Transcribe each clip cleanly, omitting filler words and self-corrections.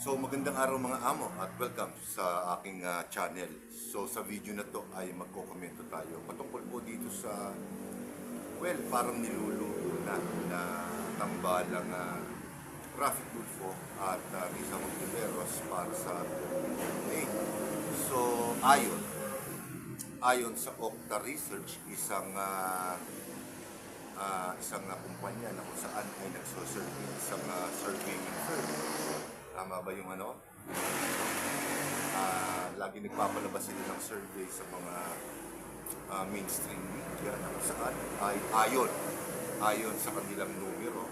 So magandang araw mga amo at welcome sa aking channel. So sa video na to ay magkokomento tayo patungkol po dito sa parang niluluto na tambalang Rafi Tulfo at Risa Hontiveros para sa 2028. So ayon sa Okta Research, isang kumpanya na kung saan ay nagsosurvey, isang surveying firm. Tama ba yung ano? Lagi nagpapalabas sila ng survey sa mga mainstream media na kung saan ay ayon sa kanilang numero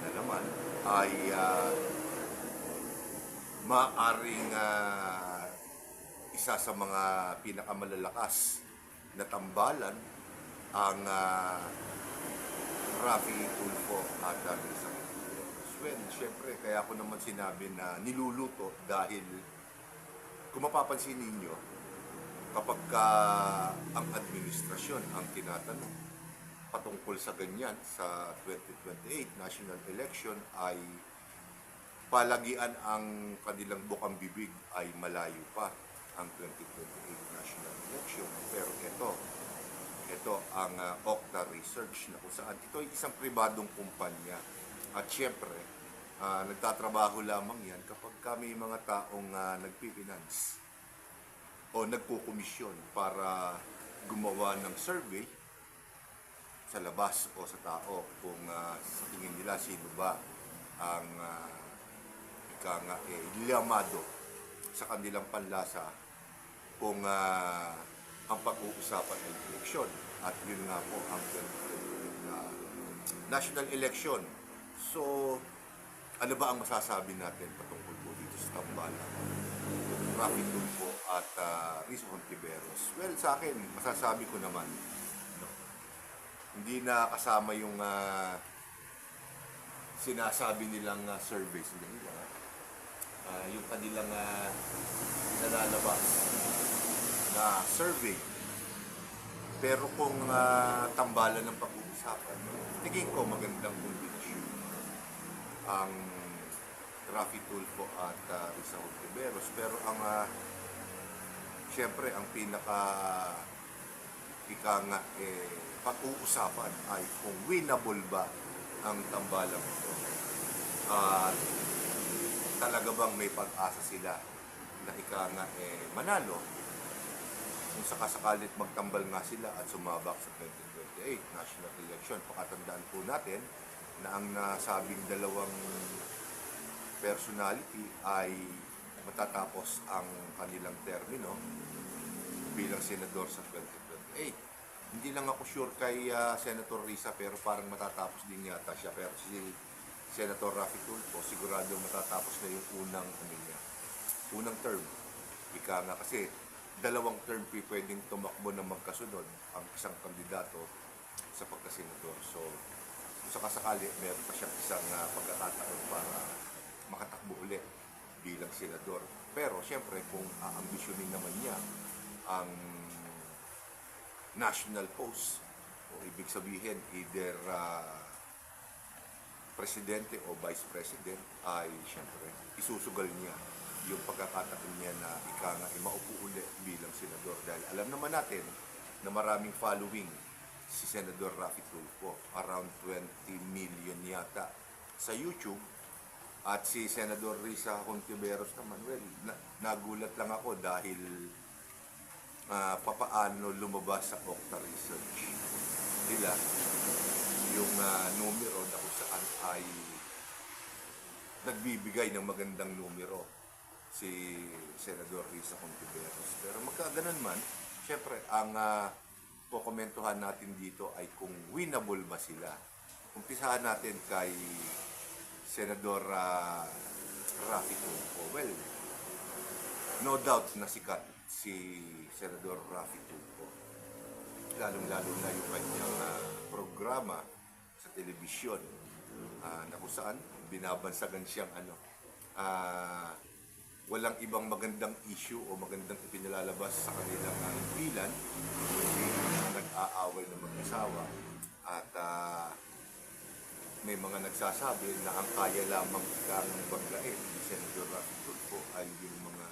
na naman ay maaring isa sa mga pinakamalalakas na tambalan ang Rafi Tulfo at Risa Hontiveros. Well, syempre, kaya ako naman sinabi na niluluto dahil kung mapapansin ninyo, kapag ang administrasyon ang tinatanong patungkol sa ganyan sa 2028 national election ay palagian ang kanilang bukang bibig ay malayo pa ang 2028 national election. Pero ito ang Okta Research na kung saan ito ay isang pribadong kumpanya at syempre nagtatrabaho lamang yan kapag may mga taong nagpipinance o nagkukomisyon para gumawa ng survey sa labas o sa tao kung sa tingin nila sino ba ang lamado sa kanilang panlasa kung ang pag-uusapan ng eleksyon. At yun nga po ang national election. So, ano ba ang masasabi natin patungkol po dito sa tambalan Rafi Tulfo at Risa Hontiveros? Well, sa akin, masasabi ko naman, no, hindi na kasama yung sinasabi nilang surveys nila. Yung kanilang nalalabas na survey. Pero kung tambalan ng pag-uusapan, tingin ko magandang kombinasyon ang Rafi Tulfo at Risa Hontiveros. Pero syempre ang pag-uusapan ay kung winnable ba ang tambalan ito. Talaga bang may pag-asa sila na manalo kung sakasakalit magtambal nga sila at sumabak sa 2028 national election. Pakatandaan po natin na ang nasabing dalawang personality ay matatapos ang kanilang termino bilang senador sa 2028. Hindi lang ako sure kay Senator Risa, pero parang matatapos din yata siya. Pero si Senator Rafi Tulfo sigurado matatapos na yung unang term. Ika nga kasi dalawang term pwedeng tumakbo na magkasunod ang isang kandidato sa pagkasenador. So, kung sakasakali, meron pa siyang isang pagkakataon para makatakbo ulit bilang senador. Pero, siyempre, kung aambisyonin naman niya ang national post, o ibig sabihin, either presidente o vice president, ay siyempre, isusugal niya yung pagkakataon niya na maupo uli bilang senador. Dahil alam naman natin na maraming following si Senador Rafi Tulfo, around 20 million yata sa YouTube. At si Senador Risa Hontiveros naman, nagulat lang ako dahil papaano lumabas sa Okta Research nila yung numero na kung saan ay nagbibigay ng magandang numero si Senador Risa Hontiveros. Pero magkaganon man, syempre, ang pokomentuhan natin dito ay kung winnable ba sila. Umpisahan natin kay Senador Rafi Tulfo. Well, no doubt na sikat si Senador Rafi Tulfo. Lalong-lalo na yung kanyang programa sa telebisyon na kung saan binabansagan siyang walang ibang magandang issue o magandang ipinalalabas sa kanilang bilan, hindi nag-aaway ng mag-asawa at may mga nagsasabi na ang kaya lamang ika ng banggain ni Senator Rafi Tulfo ay yung mga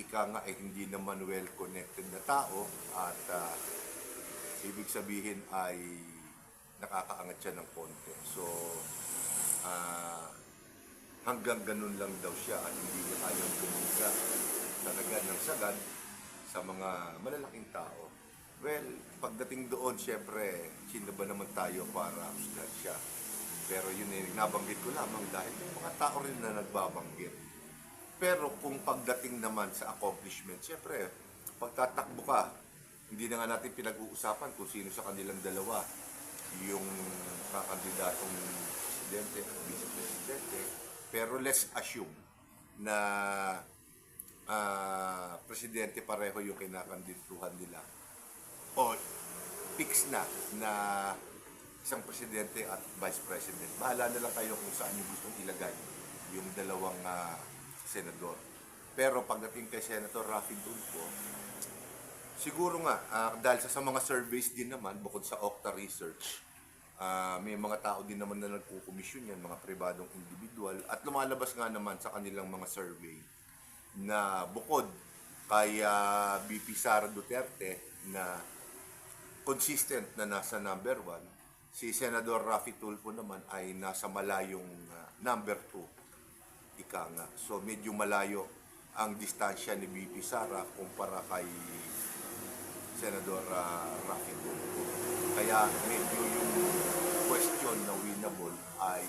ika nga ay hindi naman well connected na tao at ibig sabihin ay nakakaangat siya ng konti. So, hanggang ganun lang daw siya at hindi niya kayang bumuga talaga ng sagad sa mga malalaking tao. Well, pagdating doon, syempre, sino ba naman tayo para husgan siya? Pero yun nabanggit ko lamang dahil may mga tao rin na nagbabanggit. Pero kung pagdating naman sa accomplishment, syempre, pagtatakbo ka, hindi na nga natin pinag-uusapan kung sino sa kanilang dalawa yung kakandidatong presidente at vice-presidente. Pero let's assume na presidente pareho yung kinakandidatuhan nila. O fix na isang presidente at vice president. Bahala na lang kayo kung saan yung gustong ilagay yung dalawang senador. Pero pagdating kay Senator Rafi Tulfo, siguro nga, dahil sa mga surveys din naman, bukod sa Okta Research, may mga tao din naman na nagkukomisyon yan, mga pribadong individual, at lumalabas nga naman sa kanilang mga survey na bukod kay BP Sara Duterte na consistent na nasa number 1, si Senador Rafi Tulfo naman ay nasa malayong number 2, ika nga. So medyo malayo ang distansya ni BP Sara kumpara kay Senador Rafi Tulfo. Kaya medyo yung question na winnable ay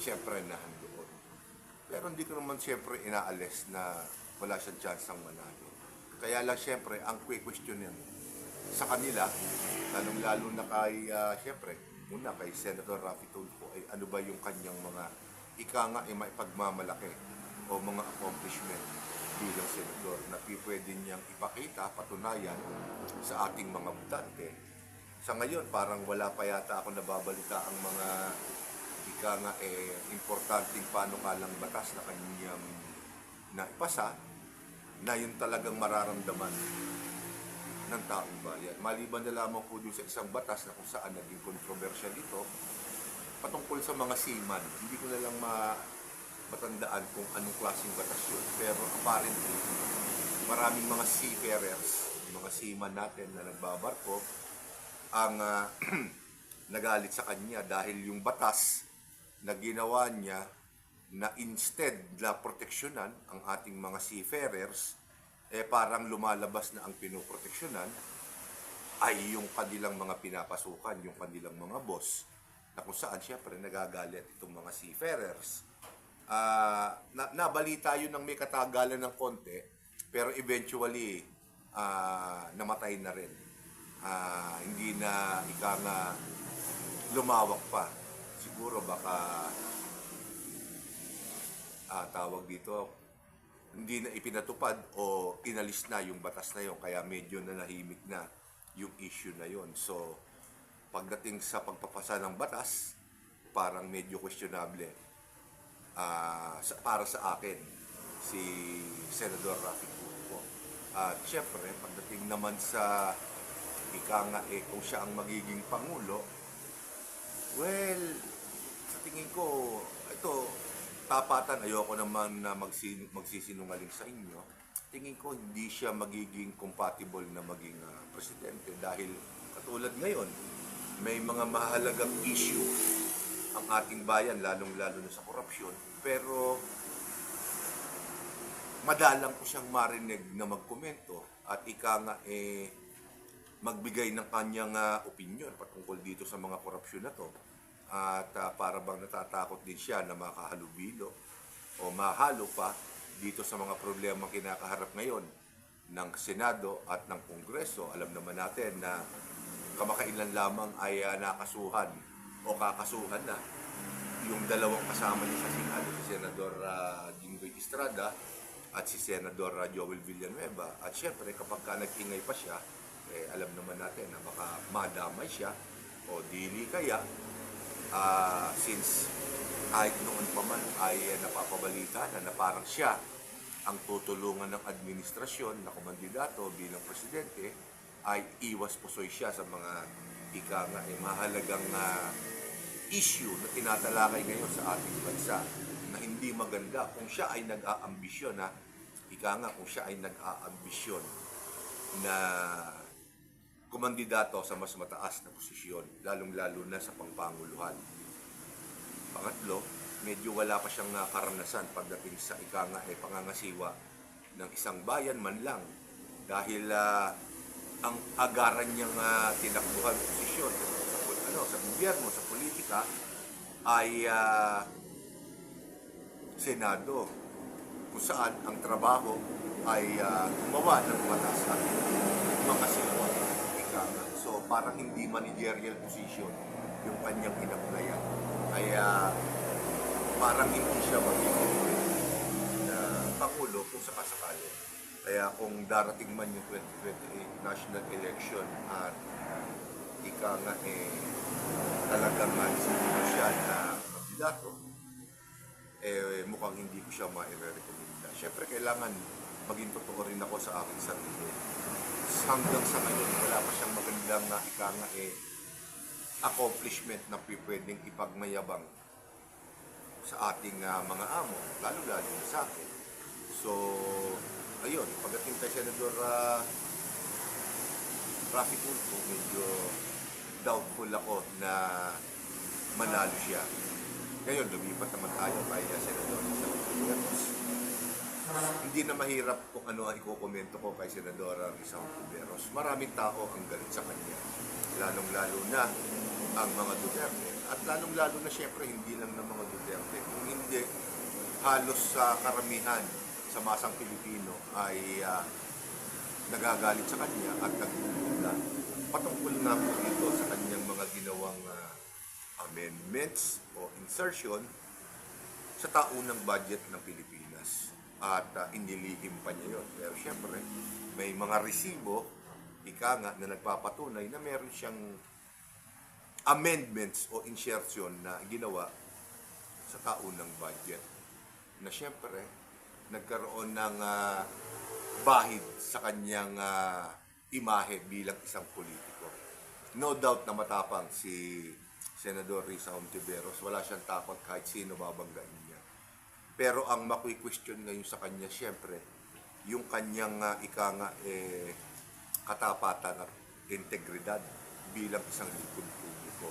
syempre nandoon. Pero hindi ko naman syempre inaalis na wala siyang chance ang manalo. Kaya lang syempre ang question yan sa kanila, lalong-lalo na kay syempre, muna kay Senator Rafi Tulfo ay ano ba yung kanyang mga ika nga ay maipagmamalaki o mga accomplishment bilang senador na pwede niyang ipakita, patunayan sa ating mga butante. Sa ngayon, parang wala pa yata ako nababalita ang mga ika nga importanteng panukalang batas na kanyang naipasa na yun talagang mararamdaman ng taong bayan. Maliban na lamang po doon sa isang batas na kung saan naging controversial ito patungkol sa mga seaman. Hindi ko na lang matandaan kung anong klaseng batas yun. Pero apparently, maraming mga seafarers, mga seaman natin na nagbabarko, ang nagalit sa kanya dahil yung batas na ginawa niya na instead na proteksyonan ang ating mga seafarers, parang lumalabas na ang pinoproteksyonan ay yung kanilang mga pinapasukan, yung kanilang mga boss, na kung saan syempre nagagalit itong mga seafarers. Nabalita yun ng may katagalan ng konti, pero eventually namatay na rin. Hindi na ika nga lumawak pa. Siguro baka tawag dito, hindi na ipinatupad o inalis na yung batas na yun, kaya medyo na nahimik na yung issue na yun. So, pagdating sa pagpapasa ng batas, parang medyo questionable para sa akin, si Senador Rafi Tulfo. At syempre, pagdating naman sa ika nga kung siya ang magiging Pangulo, well, sa tingin ko, ito, tapatan, ayoko naman na magsisinungaling sa inyo. Tingin ko hindi siya magiging compatible na maging presidente dahil katulad ngayon, may mga mahalagang issue ang ating bayan, lalong-lalo na sa korupsyon. Pero madalang ko siyang marinig na magkomento at ika nga magbigay ng kanyang opinion patungkol dito sa mga korupsyon na to. At para bang natatakot din siya na makahalubilo o mahalo pa dito sa mga problema kinakaharap ngayon ng Senado at ng Kongreso. Alam naman natin na kamakailan lamang ay nakasuhan o kakasuhan na yung dalawang kasama niya sa Senado, si Senador Jinggoy Estrada at si Senador Joel Villanueva. At syempre kapag nag-ingay pa siya, alam naman natin na baka madamay siya o dili kaya since kahit noon pa man ay napapabalita na parang siya ang tutulungan ng administrasyon na kumandidato bilang presidente, ay iwas pusoy siya sa mga ika nga mahalagang issue na tinatalakay ngayon sa ating bansa na hindi maganda kung siya ay nag-aambisyon, ha? Ika nga, kung siya ay nag-aambisyon na kumandidato sa mas mataas na posisyon, lalong-lalo na sa pangpanguluhan. Pangatlo, medyo wala pa siyang karanasan pagdating sa ika nga pangangasiwa ng isang bayan man lang dahil ang agaran niyang tinakbuhan posisyon sa gobyerno, sa politika ay Senado, kung saan ang trabaho ay gumawa ng batas at makasiwa. So parang hindi managerial position yung kanyang inaplayan. Kaya parang hindi siya magiging Pangulo kung sakasakali. Kaya kung darating man yung 2028 national election at ika nga talagang sino siya na kandidato, mukhang hindi ko siya ma-recommenda. Siyempre, kailangan maging totoo rin ako sa aking sarili. Hanggang sa ngayon, wala pa siyang magandang ika nga accomplishment na pwedeng ipagmayabang sa ating mga amo, lalo-lalo na sa akin. So, ayun, pagdating kay Senador Rafi Tulfo, medyo doubtful ako na manalo siya. Ngayon, lumipat naman tayo kay Senador Rizal. Hindi na mahirap kung ano ang ikukomento ko kay Senador Rizal. Maraming tao ang galit sa kanya. Lalong-lalo na ang mga Duterte. At lalong-lalo na siyempre hindi lang ng mga Duterte. Kung hindi, halos sa karamihan sa masang Pilipino ay nagagalit sa kanya at nagmumula patungkol na po dito sa kanyang mga ginawang amendments o insertion sa taunang budget ng Pilipinas. At inilihim pa niya yun. Pero siyempre, may mga resibo, ika nga, na nagpapatunay na meron siyang amendments o insertion na ginawa sa taunang budget. Na siyempre, nagkaroon ng bahid sa kanyang imahe bilang isang politiko. No doubt na matapang si Senador Risa Hontiveros. Wala siyang takot kahit sino babanggain niya. Pero ang makwi-question ngayon sa kanya, siyempre, yung kanyang ika nga katapatan at integridad bilang isang lingkod publiko.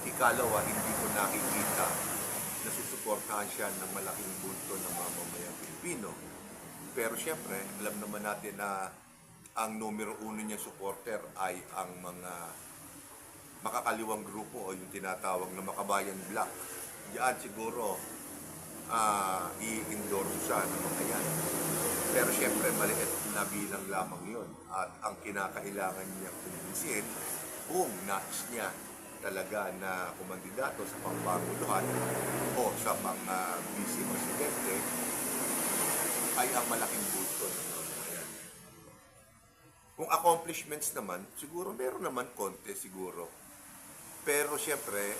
Ikalawa, hindi ko nakikita na susuportahan siya ng malaking bulto ng mamamayang Pilipino. Pero siyempre, alam naman natin na ang numero uno niya supporter ay ang mga makakaliwang grupo o yung tinatawag na Makabayan Black. Diyan siguro i-endorse siya ng mga yan. Pero siyempre, maliit na bilang lamang yun. At ang kinakailangan niya kumbinsin kung nais niya talaga na kumandidato sa pangpanguluhan o sa vice presidente ay ang malaking bulto ng mga yan. Kung accomplishments naman, siguro meron naman konti siguro. Pero siyempre,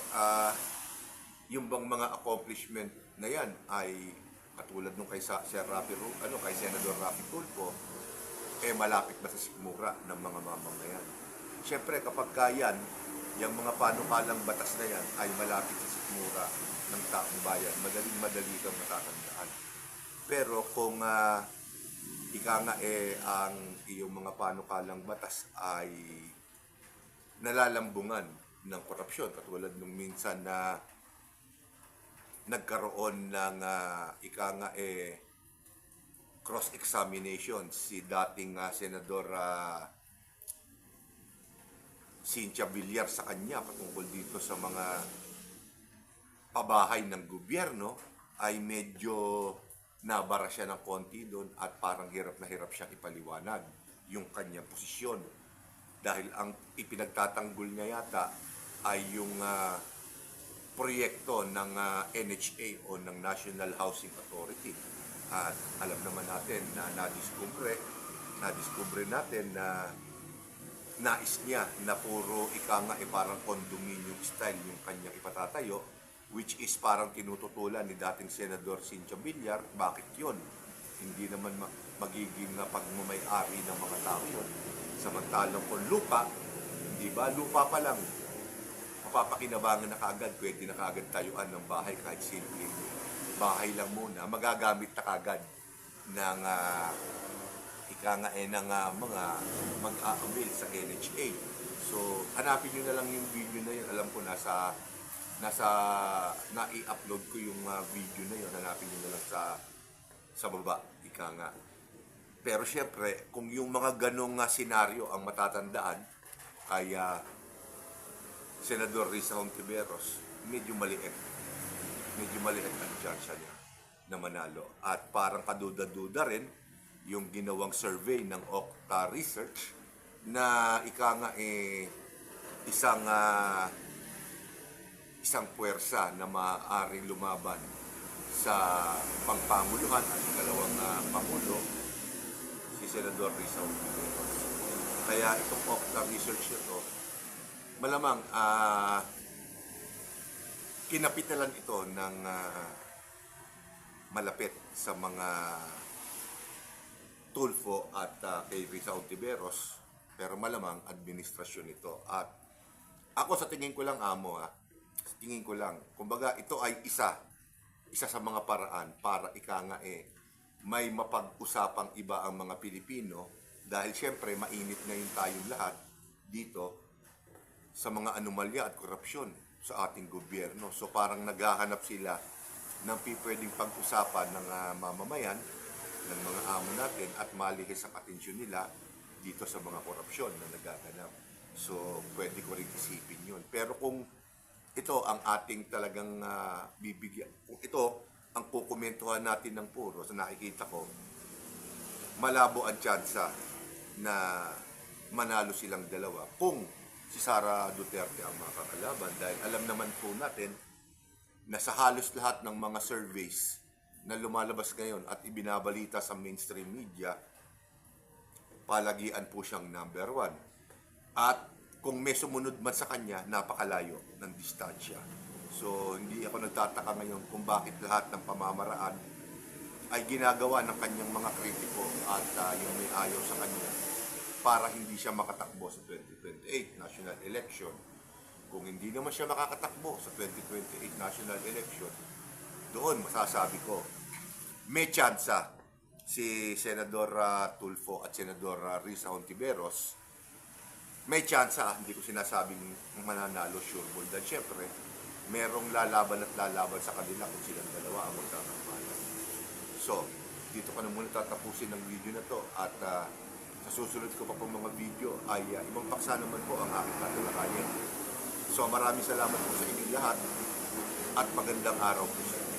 yung bang mga accomplishment na yan ay katulad nung kay Sir Rafi, kay Senador Rafi Tulfo, malapit na sa sikmura ng mga mamamayan. Siyempre, kapag kayan, yung mga panukalang batas na yan ay malapit sa sikmura ng taong bayan, madaling-madali kang matatandaan. Pero kung ika nga ang iyong mga panukalang batas ay nalalambungan ng korupsyon, katulad nung minsan na nagkaroon ng ika nga cross-examination si dating Senador Cynthia Villar sa kanya patungkol dito sa mga pabahay ng gobyerno, ay medyo nabara siya ng konti doon at parang hirap na hirap siyang ipaliwanag yung kanyang posisyon. Dahil ang ipinagtatanggol niya yata ay yung proyekto ng NHA o ng National Housing Authority. At alam naman natin na nadiskubre natin na nais niya na puro ika nga parang condominium style yung kanyang ipatatayo, which is parang tinututulan ni dating Senador Cynthia Villar. Bakit yun? Hindi naman magiging pagmamay-ari ng mga tao yun. Samantalang kung lupa, di ba, lupa pa lang, mapapakinabangan na kagad, pwede na kagad tayuan ng bahay kahit simple. Bahay lang muna, magagamit na kagad ng ika nga ng mga mag-aabil sa NHA. So, hanapin nyo na lang yung video na yun. Alam ko nai-upload ko yung video na yun. Hanapin nyo na lang sa baba, ika nga. Pero syempre, kung yung mga ganong senaryo ang matatandaan, ay Senador Risa Hontiveros, medyo maliit. Medyo maliit ang chance niya na manalo. At parang kaduda-duda rin yung ginawang survey ng Okta Research na ika nga isang puwersa na maaaring lumaban sa pangpanguluhan at ikalawang pangulo, si Senador Risa Hontiveros. Kaya itong Okta Research nito, malamang kinapitalan ito ng malapit sa mga Tulfo at kay Risa Hontiveros, pero malamang administrasyon ito. At ako sa tingin ko lang, sa tingin ko lang, kumbaga ito ay isa sa mga paraan para ika nga may mapag-usapang iba ang mga Pilipino, dahil syempre mainit ngayon tayong lahat dito sa mga anomalya at korupsyon sa ating gobyerno. So parang naghahanap sila ng pwedeng pag-usapan ng mamamayan, ng mga amo natin, at malihis ang atensyon nila dito sa mga korupsyon na nagaganap. So pwede ko rin isipin yun. Pero kung ito ang ating talagang bibigyan, kung ito ang kukomentuhan natin ng puro, sa nakikita ko, malabo ang tsansa na manalo silang dalawa kung si Sara Duterte ang makakalaban, dahil alam naman po natin na sa halos lahat ng mga surveys na lumalabas ngayon at ibinabalita sa mainstream media, palagian po siyang number 1. At kung may sumunod man sa kanya, napakalayo ng distansya. So hindi ako nagtataka ngayon kung bakit lahat ng pamamaraan ay ginagawa ng kanyang mga kritiko at yung may ayaw sa kanya para hindi siya makatakbo sa 2028 national election. Kung hindi naman siya makakatakbo sa 2028 national election, doon masasabi ko, may tsansa si Senador Tulfo at Senador Risa Hontiveros. May tsansa, hindi ko sinasabing mananalo sure ball, dahil syempre, merong lalaban sa kanila kung silang dalawa ang magkakampanan. So, dito ko na muna tatapusin ng video na to, at sa susunod ko pa pong mga video ay ibang paksa naman po ang aking tatalakayin. So maraming salamat po sa inyong lahat at magandang araw po sa inyo.